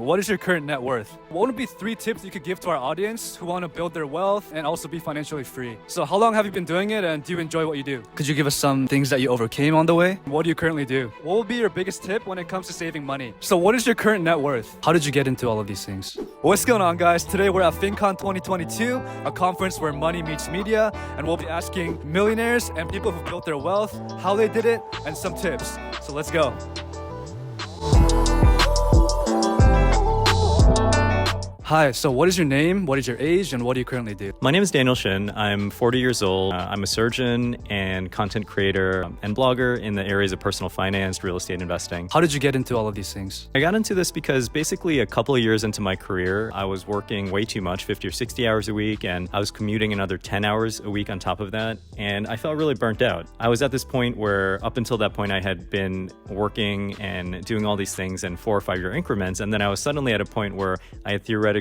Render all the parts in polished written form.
What is your current net worth? What would be 3 tips you could give to our audience who want to build their wealth and also be financially free? So how long have you been doing it and do you enjoy what you do? Could you give us some things that you overcame on the way? What do you currently do? What will be your biggest tip when it comes to saving money? So what is your current net worth? How did you get into all of these things? What's going on, guys? Today we're at FinCon 2022, a conference where money meets media, and we'll be asking millionaires and people who built their wealth how they did it and some tips. So let's go. Hi, so what is your name, what is your age, and what do you currently do? My name is Daniel Shin. I'm 40 years old. I'm a surgeon and content creator and blogger in the areas of personal finance, real estate investing. How did you get into all of these things? I got into this because basically a couple of years into my career, I was working way too much, 50 or 60 hours a week, and I was commuting another 10 hours a week on top of that, and I felt really burnt out. I was at this point where up until that point I had been working and doing all these things in 4 or 5 year increments, and then I was suddenly at a point where I had theoretically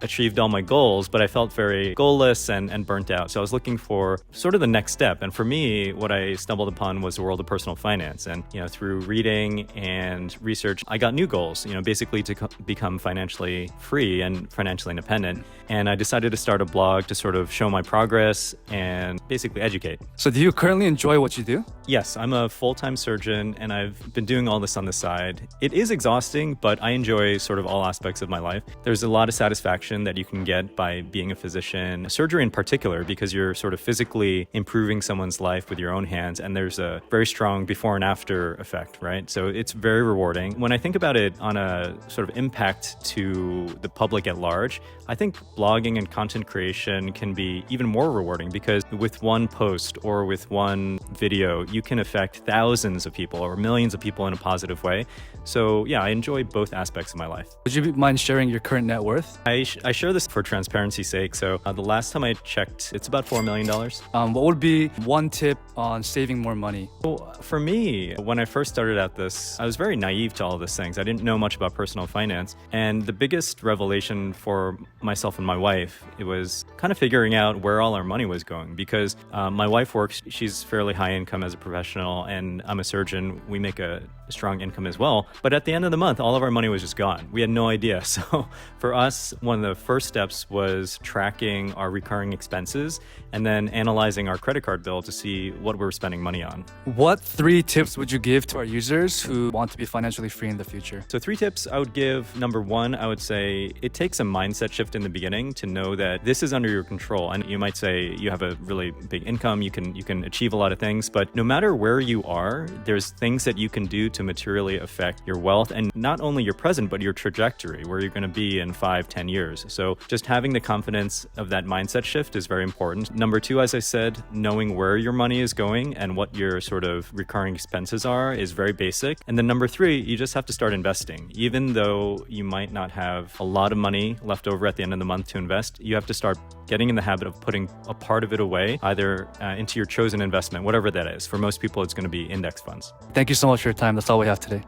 achieved all my goals, but I felt very goalless and burnt out. So I was looking for sort of the next step. And for me, what I stumbled upon was the world of personal finance. And, through reading and research, I got new goals, basically to become financially free and financially independent. And I decided to start a blog to sort of show my progress and basically educate. So do you currently enjoy what you do? Yes, I'm a full-time surgeon and I've been doing all this on the side. It is exhausting, but I enjoy sort of all aspects of my life. There's a lot of satisfaction that you can get by being a physician, surgery in particular, because you're sort of physically improving someone's life with your own hands, and there's a very strong before and after effect, right? So it's very rewarding. When I think about it on a sort of impact to the public at large, I think blogging and content creation can be even more rewarding because with one post or with one video, you can affect thousands of people or millions of people in a positive way. So yeah, I enjoy both aspects of my life. Would you mind sharing your current net worth? I share this for transparency's sake. So the last time I checked, it's about $4 million. What would be one tip on saving more money? Well, for me, when I first started at this, I was very naive to all of these things. I didn't know much about personal finance. And the biggest revelation for myself and my wife, it was kind of figuring out where all our money was going, because my wife works, she's fairly high income as a professional, and I'm a surgeon. We make a strong income as well. But at the end of the month, all of our money was just gone. We had no idea. So for us, one of the first steps was tracking our recurring expenses and then analyzing our credit card bill to see what we were spending money on. What 3 tips would you give to our users who want to be financially free in the future? So 3 tips I would give. Number 1, I would say it takes a mindset shift in the beginning to know that this is under your control. And you might say you have a really big income, you can achieve a lot of things, but no matter where you are, there's things that you can do to materially affect your wealth, and not only your present, but your trajectory, where you're going to be in 5-10 years. So just having the confidence of that mindset shift is very important. Number 2, as I said, knowing where your money is going and what your sort of recurring expenses are is very basic. And then number 3, you just have to start investing. Even though you might not have a lot of money left over at the end of the month to invest, you have to start getting in the habit of putting a part of it away, either into your chosen investment, whatever that is. For most people, it's going to be index funds. Thank you so much for your time. That's all we have today.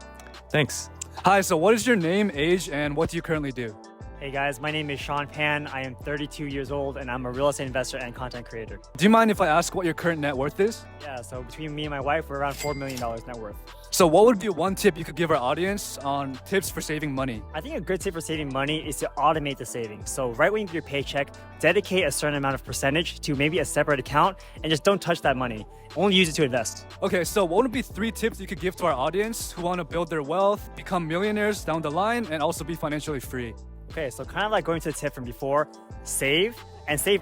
Thanks. Hi, so what is your name, age, and what do you currently do? Hey guys, my name is Sean Pan. I am 32 years old and I'm a real estate investor and content creator. Do you mind if I ask what your current net worth is? Yeah, so between me and my wife, we're around $4 million net worth. So what would be one tip you could give our audience on tips for saving money? I think a good tip for saving money is to automate the savings. So right when you get your paycheck, dedicate a certain amount of percentage to maybe a separate account and just don't touch that money. Only use it to invest. Okay, so what would be 3 tips you could give to our audience who want to build their wealth, become millionaires down the line, and also be financially free? Okay, so kind of like going to the tip from before, save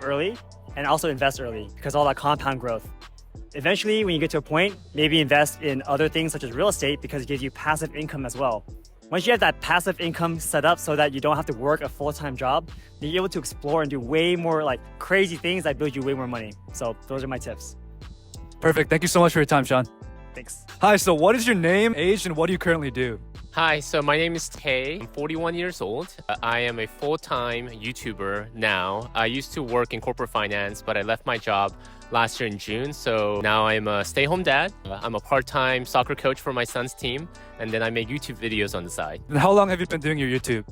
early and also invest early because all that compound growth. Eventually, when you get to a point, maybe invest in other things such as real estate because it gives you passive income as well. Once you have that passive income set up so that you don't have to work a full-time job, you're able to explore and do way more like crazy things that build you way more money. So those are my tips. Perfect. Thank you so much for your time, Sean. Thanks. Hi, so what is your name, age, and what do you currently do? Hi, so my name is Tae. I'm 41 years old. I am a full-time YouTuber now. I used to work in corporate finance, but I left my job last year in June. So now I'm a stay-home dad. I'm a part-time soccer coach for my son's team. And then I make YouTube videos on the side. And how long have you been doing your YouTube?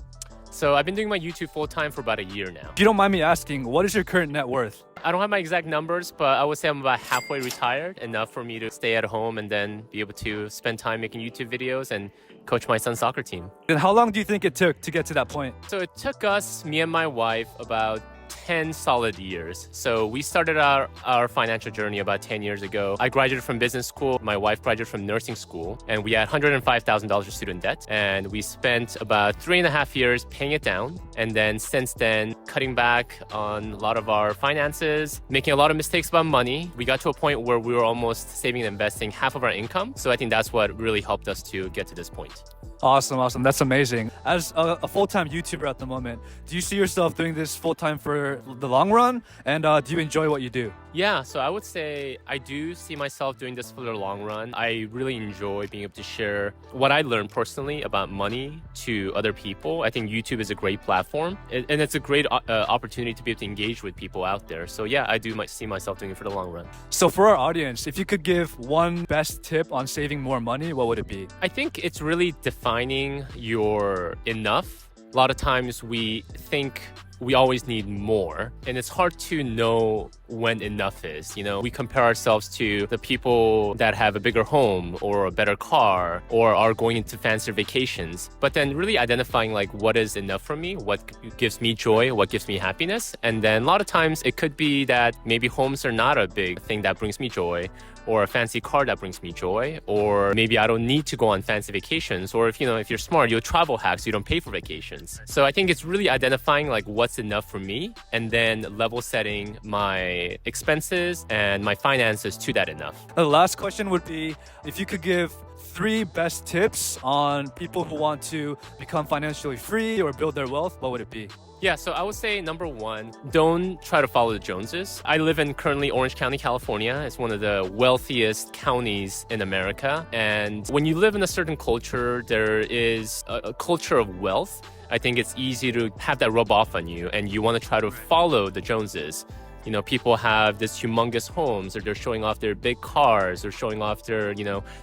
So I've been doing my YouTube full time for about a year now. If you don't mind me asking, what is your current net worth? I don't have my exact numbers, but I would say I'm about halfway retired, enough for me to stay at home and then be able to spend time making YouTube videos and coach my son's soccer team. And how long do you think it took to get to that point? So it took us, me and my wife, about 10 solid years. So we started our financial journey about 10 years ago. I graduated from business school. My wife graduated from nursing school. And we had $105,000 of student debt. And we spent about 3.5 years paying it down. And then since then, cutting back on a lot of our finances, making a lot of mistakes about money. We got to a point where we were almost saving and investing half of our income. So I think that's what really helped us to get to this point. Awesome. That's amazing. As a full-time YouTuber at the moment, do you see yourself doing this full-time for the long run? And do you enjoy what you do? Yeah, so I would say I do see myself doing this for the long run. I really enjoy being able to share what I learned personally about money to other people. I think YouTube is a great platform, and it's a great opportunity to be able to engage with people out there. So yeah, I do see myself doing it for the long run. So for our audience, if you could give one best tip on saving more money, what would it be? I think it's really defining your enough. A lot of times we think we always need more, and it's hard to know when enough is. You know, we compare ourselves to the people that have a bigger home or a better car or are going into fancier vacations, but then really identifying like what is enough for me, what gives me joy, what gives me happiness. And then a lot of times it could be that maybe homes are not a big thing that brings me joy, or a fancy car that brings me joy, or maybe I don't need to go on fancy vacations, or if you're smart, you'll travel hack so you don't pay for vacations. So I think it's really identifying like what's enough for me, and then level setting my expenses and my finances to that enough. The last question would be, if you could give 3 best tips on people who want to become financially free or build their wealth, what would it be? Yeah, so I would say number 1, don't try to follow the Joneses. I live in currently Orange County, California. It's one of the wealthiest counties in America. And when you live in a certain culture, there is a culture of wealth. I think it's easy to have that rub off on you, and you want to try to follow the Joneses. You know, people have this humongous homes, or they're showing off their big cars, or showing off their,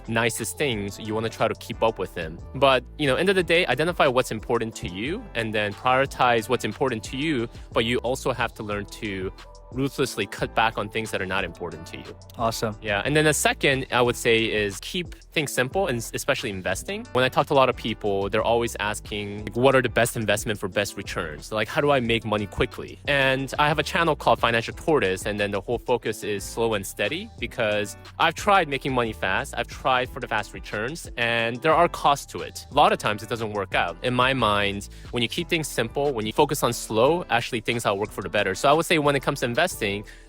nicest things. You want to try to keep up with them. But, end of the day, identify what's important to you, and then prioritize what's important to you. But you also have to learn to ruthlessly cut back on things that are not important to you. Awesome. Yeah. And then the second, I would say, is keep things simple, and especially investing. When I talk to a lot of people, they're always asking, what are the best investment for best returns? Like, how do I make money quickly? And I have a channel called Financial Tortoise, and then the whole focus is slow and steady, because I've tried making money fast. I've tried for the fast returns, and there are costs to it. A lot of times it doesn't work out. In my mind, when you keep things simple, when you focus on slow, actually things will work for the better. So I would say when it comes to investing,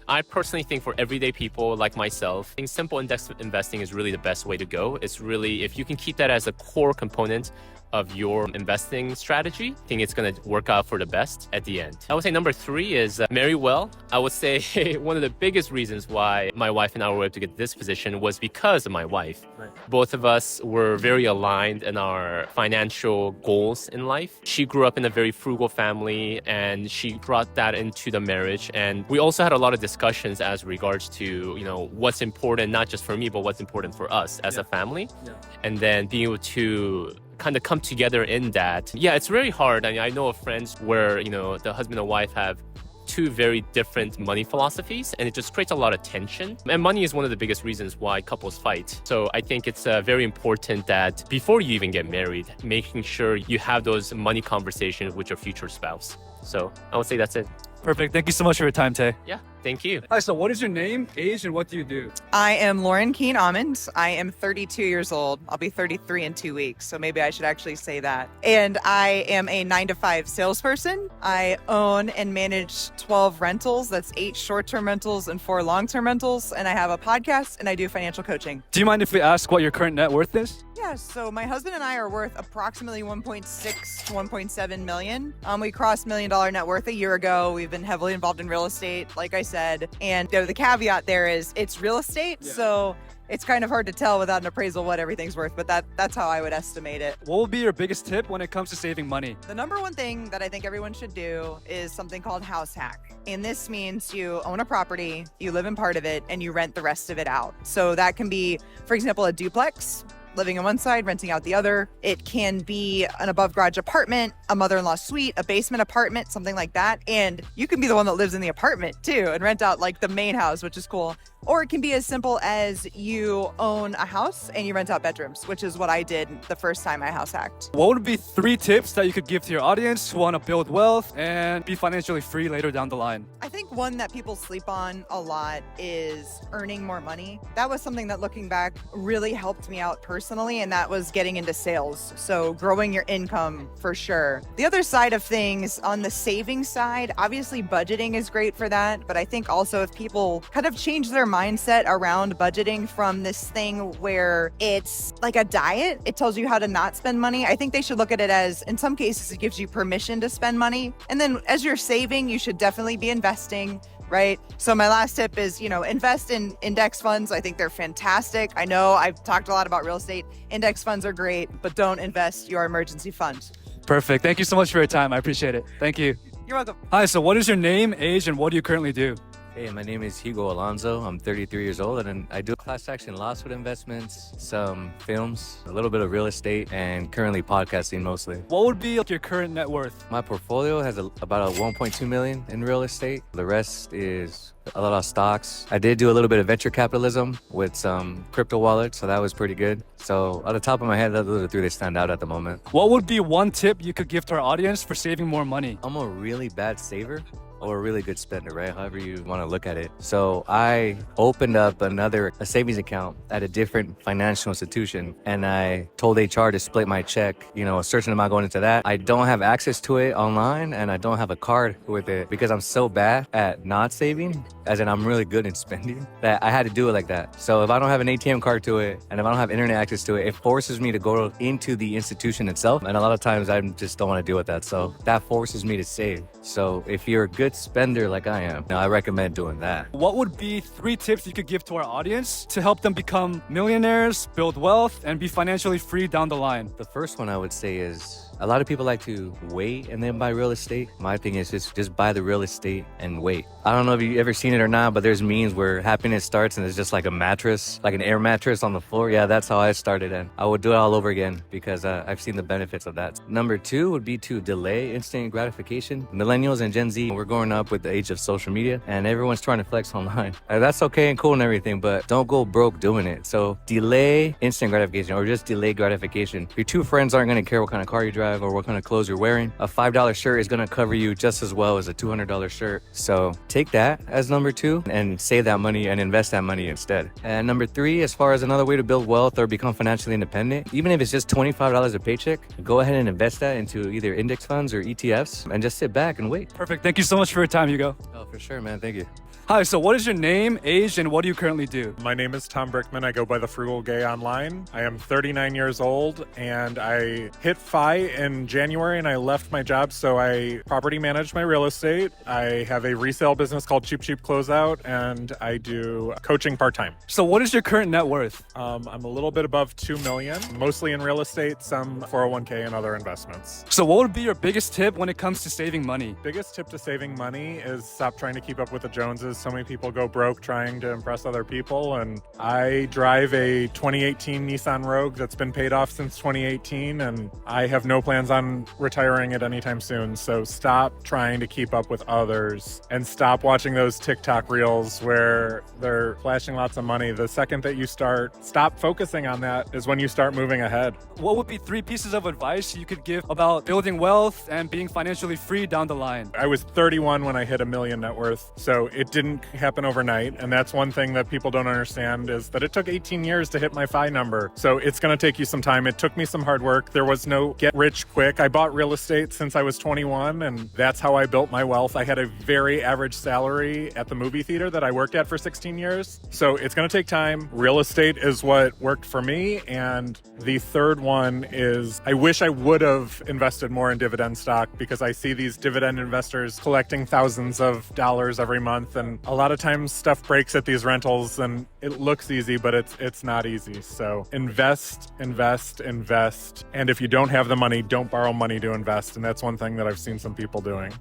I personally think for everyday people like myself, I think simple index investing is really the best way to go. It's really, if you can keep that as a core component of your investing strategy, I think it's going to work out for the best at the end. I would say number 3 is marry well. I would say one of the biggest reasons why my wife and I were able to get this position was because of my wife. Right. Both of us were very aligned in our financial goals in life. She grew up in a very frugal family, and she brought that into the marriage. And we also had a lot of discussions as regards to, what's important, not just for me, but what's important for us as a family. Yeah. And then being able to kind of come together in that. Yeah, it's very hard. I mean, I know of friends where, the husband and wife have 2 very different money philosophies, and it just creates a lot of tension. And money is one of the biggest reasons why couples fight. So I think it's very important that before you even get married, making sure you have those money conversations with your future spouse. So I would say that's it. Perfect. Thank you so much for your time, Tae. Yeah, thank you. Hi, so what is your name, age, and what do you do? I am Lauren Keen Almond. I am 32 years old. I'll be 33 in 2 weeks, so maybe I should actually say that. And I am a 9-to-5 salesperson. I own and manage 12 rentals. That's 8 short-term rentals and 4 long-term rentals. And I have a podcast, and I do financial coaching. Do you mind if we ask what your current net worth is? Yeah, so my husband and I are worth approximately 1.6 to 1.7 million. We crossed $1 million net worth a year ago. We've been heavily involved in real estate, like I said. And the caveat there is it's real estate, so it's kind of hard to tell without an appraisal what everything's worth, but that's how I would estimate it. What will be your biggest tip when it comes to saving money? The number one thing that I think everyone should do is something called house hack. And this means you own a property, you live in part of it, and you rent the rest of it out. So that can be, for example, a duplex. living on one side, renting out the other. It can be an above garage apartment, a mother-in-law suite, a basement apartment, something like that. And you can be the one that lives in the apartment too and rent out like the main house, which is cool. Or it can be as simple as you own a house and you rent out bedrooms, which is what I did the first time I house hacked. What would be 3 tips that you could give to your audience who want to build wealth and be financially free later down the line? I think one that people sleep on a lot is earning more money. That was something that, looking back, really helped me out personally, and that was getting into sales. So growing your income for sure. The other side of things, on the saving side, obviously budgeting is great for that, but I think also if people kind of change their mindset around budgeting from this thing where it's like a diet, it tells you how to not spend money. I think they should look at it as, in some cases, it gives you permission to spend money. And then as you're saving, you should definitely be investing, right? So my last tip is, invest in index funds. I think they're fantastic. I know I've talked a lot about real estate. Index funds are great, but don't invest your emergency fund. Perfect. Thank you so much for your time. I appreciate it. Thank you. You're welcome. Hi, so what is your name, age, and what do you currently do? Hey, my name is Hugo Alonso. I'm 33 years old, and I do class action lawsuit investments, some films, a little bit of real estate, and currently podcasting mostly. What would be your current net worth? My portfolio has about a 1.2 million in real estate. The rest is a lot of stocks. I did do a little bit of venture capitalism with some crypto wallets, so that was pretty good. So at the top of my head, those are the 3 that stand out at the moment. What would be 1 tip you could give to our audience for saving more money? I'm a really bad saver or a really good spender, right? However you want to look at it. So I opened up a savings account at a different financial institution, and I told HR to split my check, a certain amount going into that. I don't have access to it online, and I don't have a card with it because I'm so bad at not saving, as in I'm really good in spending, that I had to do it like that. So if I don't have an ATM card to it, and if I don't have internet access to it, it forces me to go into the institution itself. And a lot of times I just don't want to deal with that. So that forces me to save. So if you're a good spender like I am, I recommend doing that. What would be 3 tips you could give to our audience to help them become millionaires, build wealth, and be financially free down the line? The first one I would say is, a lot of people like to wait and then buy real estate. My thing is just buy the real estate and wait. I don't know if you've ever seen it or not, but there's memes where happiness starts and it's just like a mattress, like an air mattress on the floor. Yeah, that's how I started, and I would do it all over again because I've seen the benefits of that. Number 2 would be to delay instant gratification. Millennials and Gen Z, we're growing up with the age of social media, and everyone's trying to flex online. That's okay and cool and everything, but don't go broke doing it. So delay instant gratification, or just delay gratification. Your 2 friends aren't going to care what kind of car you drive or what kind of clothes you're wearing. A $5 shirt is going to cover you just as well as a $200 shirt. So take that as number 2 and save that money and invest that money instead. And number 3, as far as another way to build wealth or become financially independent, even if it's just $25 a paycheck, go ahead and invest that into either index funds or ETFs and just sit back and wait. Perfect. Thank you so much for your time, Hugo. Oh, for sure, man. Thank you. Hi, so what is your name, age, and what do you currently do? My name is Tom Brickman. I go by the Frugal Gay online. I am 39 years old, and I hit FI in January, and I left my job, so I property manage my real estate. I have a resale business called Cheap Cheap Closeout, and I do coaching part-time. So what is your current net worth? I'm a little bit above 2 million, mostly in real estate, some 401k and other investments. So what would be your biggest tip when it comes to saving money? Biggest tip to saving money is stop trying to keep up with the Joneses. So many people go broke trying to impress other people, and I drive a 2018 Nissan Rogue that's been paid off since 2018, and I have no plans on retiring it anytime soon. So stop trying to keep up with others and stop watching those TikTok reels where they're flashing lots of money. The second that you stop focusing on that is when you start moving ahead. What would be 3 pieces of advice you could give about building wealth and being financially free down the line? I was 31 when I hit $1 million net worth, so it didn't happen overnight. And that's one thing that people don't understand, is that it took 18 years to hit my FI number. So it's going to take you some time. It took me some hard work. There was no get rich quick. I bought real estate since I was 21, and that's how I built my wealth. I had a very average salary at the movie theater that I worked at for 16 years. So it's going to take time. Real estate is what worked for me. And the third one is, I wish I would have invested more in dividend stock, because I see these dividend investors collecting thousands of dollars every month, and a lot of times stuff breaks at these rentals and it looks easy, but it's not easy. So invest. And if you don't have the money, don't borrow money to invest. And that's one thing that I've seen some people doing.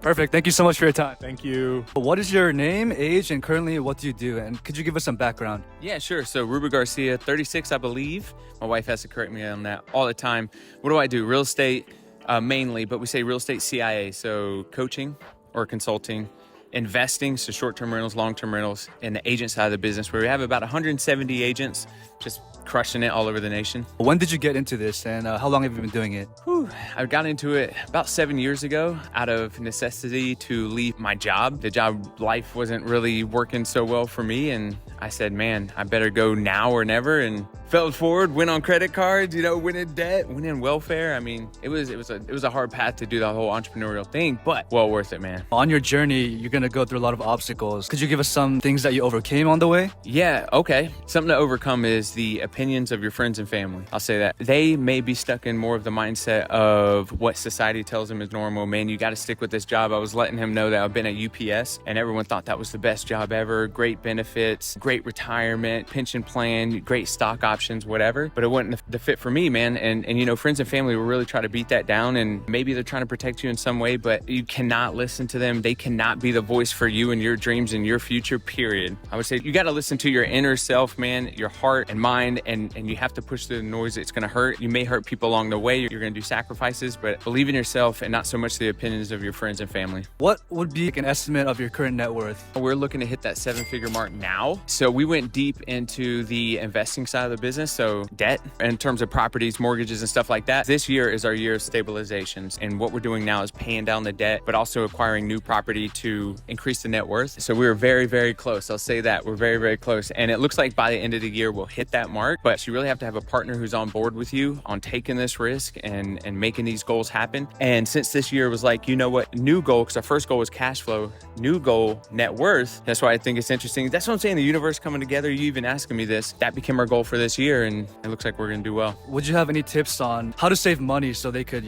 Perfect. Thank you so much for your time. Thank you. What is your name, age, and currently what do you do? And could you give us some background? Yeah, sure. So Ruben Garcia, 36, I believe. My wife has to correct me on that all the time. What do I do? Real estate mainly, but we say real estate CIA. So coaching or consulting, investing, so short-term rentals, long-term rentals, and the agent side of the business where we have about 170 agents just crushing it all over the nation. When did you get into this and how long have you been doing it? I got into it about 7 years ago out of necessity to leave my job. The job life wasn't really working so well for me, and I said, man, I better go now or never, and fell forward, went on credit cards, went in debt, went in welfare. I mean, it was a hard path to do the whole entrepreneurial thing, but well worth it, man. On your journey, you're going to go through a lot of obstacles. Could you give us some things that you overcame on the way? Yeah, okay. Something to overcome is the opinions of your friends and family. I'll say that. They may be stuck in more of the mindset of what society tells them is normal. Man, you got to stick with this job. I was letting him know that I've been at UPS and everyone thought that was the best job ever. Great benefits, great retirement, pension plan, great stock options, whatever. But it wasn't the fit for me, man. And friends and family will really try to beat that down, and maybe they're trying to protect you in some way, but you cannot listen to them. They cannot be the voice for you and your dreams and your future, period. I would say you got to listen to your inner self, man, your heart and mind, and you have to push through the noise. It's going to hurt. You may hurt people along the way. You're going to do sacrifices, but believe in yourself and not so much the opinions of your friends and family. What would be an estimate of your current net worth? We're looking to hit that 7-figure mark now. So we went deep into the investing side of the business. So debt in terms of properties, mortgages, and stuff like that. This year is our year of stabilizations. And what we're doing now is paying down the debt, but also acquiring new property to increase the net worth. So we're very, very close. I'll say that. We're very, very close. And it looks like by the end of the year, we'll hit that mark. But you really have to have a partner who's on board with you on taking this risk and making these goals happen. And since this year was like, new goal, because our first goal was cash flow, new goal, net worth. That's why I think it's interesting. That's what I'm saying. The universe coming together. You even asking me this, that became our goal for this year. And it looks like we're going to do well. Would you have any tips on how to save money so they could,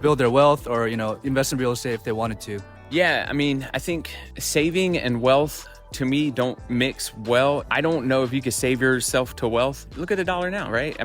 build their wealth or, invest in real estate if they wanted to? Yeah, I think saving and wealth to me don't mix well. I don't know if you could save yourself to wealth. Look at the dollar now, right?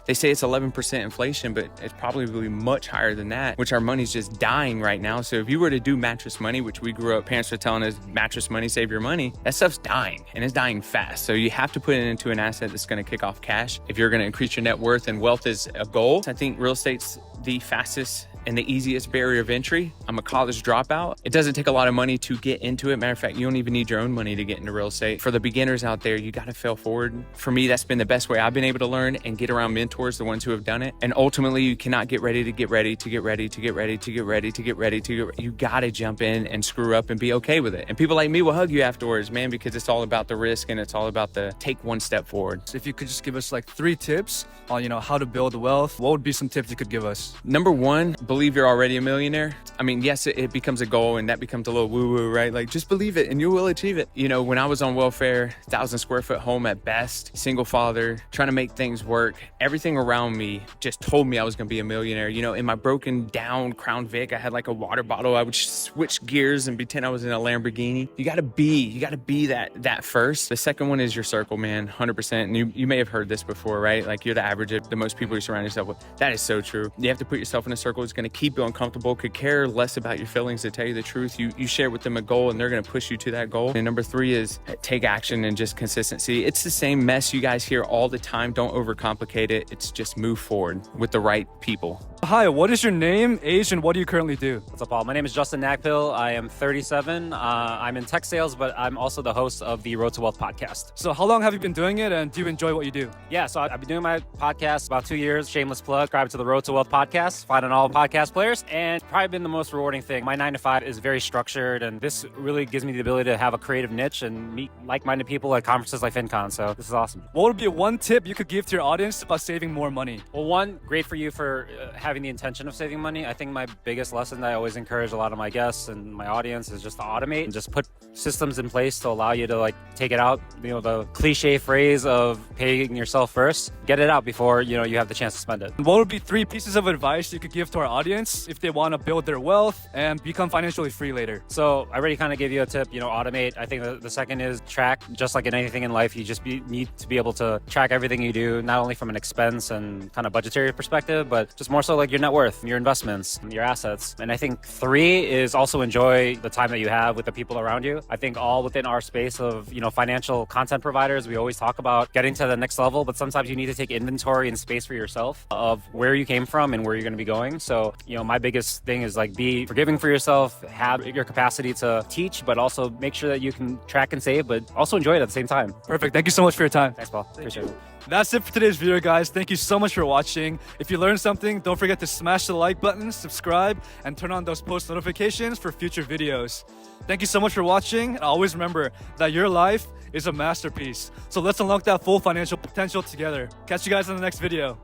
They say it's 11% inflation, but it's probably much higher than that, which our money's just dying right now. So if you were to do mattress money, which we grew up, parents were telling us mattress money, save your money, that stuff's dying and it's dying fast. So you have to put it into an asset that's going to kick off cash if you're going to increase your net worth, and wealth is a goal. I think real estate's the fastest and the easiest barrier of entry. I'm a college dropout. It doesn't take a lot of money to get into it. Matter of fact, you don't even need your own money to get into real estate. For the beginners out there, you got to fail forward. For me, that's been the best way I've been able to learn and get around mentors, the ones who have done it. And ultimately, you cannot get ready to get ready to get ready to get ready to get ready to get ready to get. You got to jump in and screw up and be okay with it. And people like me will hug you afterwards, man, because it's all about the risk and it's all about the take one step forward. If you could just give us like 3 tips on, how to build wealth, what would be some tips you could give us? Number 1, believe you're already a millionaire. Yes, it becomes a goal and that becomes a little woo-woo, right? Like, just believe it and you will achieve it. When I was on welfare, 1,000 square foot home at best, single father, trying to make things work, everything around me just told me I was going to be a millionaire. In my broken down Crown Vic, I had like a water bottle. I would switch gears and pretend I was in a Lamborghini. You got to be that first. The second one is your circle, man, 100%. And you may have heard this before, right? Like, you're the average of the most people you surround yourself with. That is so true. You have to put yourself in a circle that's going to keep you uncomfortable, could care less about your feelings, to tell you the truth. You share with them a goal and they're going to push you to that goal. And number 3 is take action and just consistency. It's the same mess you guys hear all the time. Don't overcomplicate it. It's just move forward with the right people. Hi, what is your name, age, and what do you currently do? What's up, Paul? My name is Justin Nagpil. I am 37. I'm in tech sales, but I'm also the host of the Road to Wealth podcast. So how long have you been doing it, and do you enjoy what you do? Yeah, so I've been doing my podcast about 2 years. Shameless plug. Subscribe to the Road to Wealth podcast. Find on all podcast players. And probably been the most rewarding thing. My 9 to 5 is very structured, and this really gives me the ability to have a creative niche and meet like-minded people at conferences like FinCon. So this is awesome. What would be one tip you could give to your audience about saving more money? Well, one, great for you for having the intention of saving money. I think my biggest lesson that I always encourage a lot of my guests and my audience is just to automate and just put systems in place to allow you to take it out. The cliche phrase of paying yourself first, get it out before you have the chance to spend it. What would be 3 pieces of advice you could give to our audience if they want to build their wealth and become financially free later? So I already kind of gave you a tip, automate. I think the second is track. Just like in anything in life, you just need to be able to track everything you do, not only from an expense and kind of budgetary perspective, but just more so also like your net worth, your investments, your assets. And I think 3 is also enjoy the time that you have with the people around you. I think all within our space of, financial content providers, we always talk about getting to the next level, but sometimes you need to take inventory and space for yourself of where you came from and where you're going to be going. So, my biggest thing is like be forgiving for yourself, have your capacity to teach, but also make sure that you can track and save, but also enjoy it at the same time. Perfect. Thank you so much for your time. Thanks, Paul. Appreciate it. That's it for today's video, guys. Thank you so much for watching. If you learned something, don't forget to smash the like button, subscribe, and turn on those post notifications for future videos. Thank you so much for watching, and always remember that your life is a masterpiece. So let's unlock that full financial potential together. Catch you guys in the next video.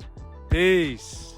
Peace.